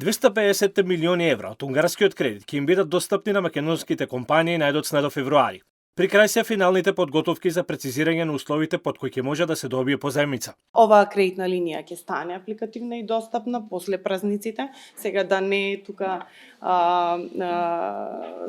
250 милиони евра од унгарскиот кредит ќе им бидат достапни на македонските компании најдоцна до февруари. При крај се финалните подготовки за прецизирање на условите под кои ќе може да се добие позајмица. Оваа кредитна линија ќе стане апликативна и достапна после празниците. Сега да не тука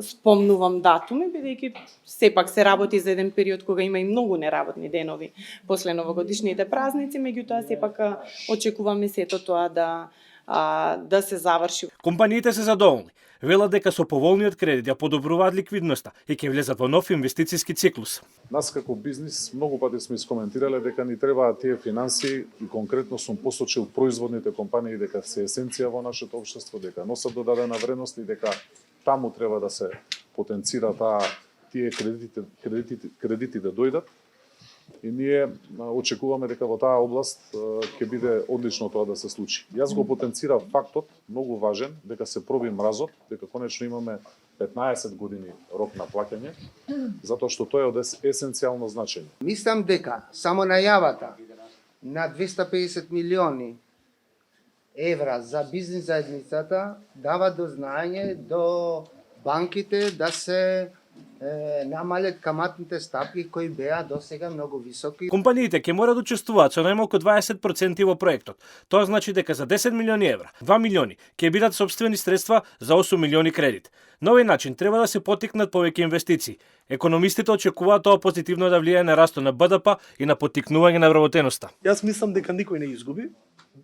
спомнувам датуми, бидејќи сепак се работи за еден период кога има и многу неработни денови после новогодишните празници, меѓутоа сепак очекуваме сето тоа да се заврши. Компаниите се задоволни. Велат дека со поволниот кредит ја подобруваат ликвидноста и ќе влезат во нов инвестициски циклус. Нас како бизнис многу пати сме искоментирале дека ни требаат тие финанси и конкретно сум посочил производните компании дека се есенција во нашето општество, дека носат додадена вредност и дека таму треба да се потенцира тие кредити да дојдат. И ние очекуваме дека во таа област ќе биде одлично тоа да се случи. Јас го потенцирав фактот, многу важен, дека се проби мразот, дека конечно имаме 15 години рок на плаќање, затоа што тоа е од есенцијално значење. Мислам дека само најавата на 250 милиони евра за бизнис заедницата дава до знаење до банките да се намалет каматните стапки кои беа досега многу високи. Компаниите ќе мора да учествуваат со најмалку 20% во проектот. Тоа значи дека за 10 милиони евра, 2 милиони ќе бидат собствени средства за 8 милиони кредит. На овој начин треба да се поттикнат повеќе инвестиции. Економистите очекуваат тоа позитивно да влијае на растот на БДП и на поттикнување на вработеноста. Јас мислам дека никој не изгуби.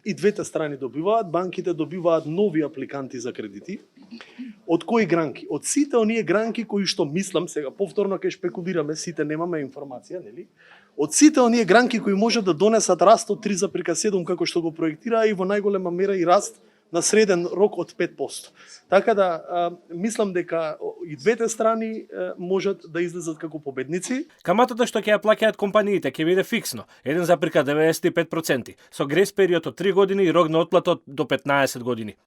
И двете страни добиваат, банките добиваат нови апликанти за кредити. Од кои гранки? Од сите оние гранки кои што мислам, сега повторно ќе шпекулираме, сите немаме информација, нели? Од сите оние гранки кои можат да донесат раст од 3,7 како што го проектираа и во најголема мера и раст на среден рок од 5%. Така да мислам дека и двете страни можат да излезат како победници. Каматата што ќе ја плаќаат компаниите ќе биде фиксно, 1,95%, со грес период од 3 години и рок на отплата до 15 години.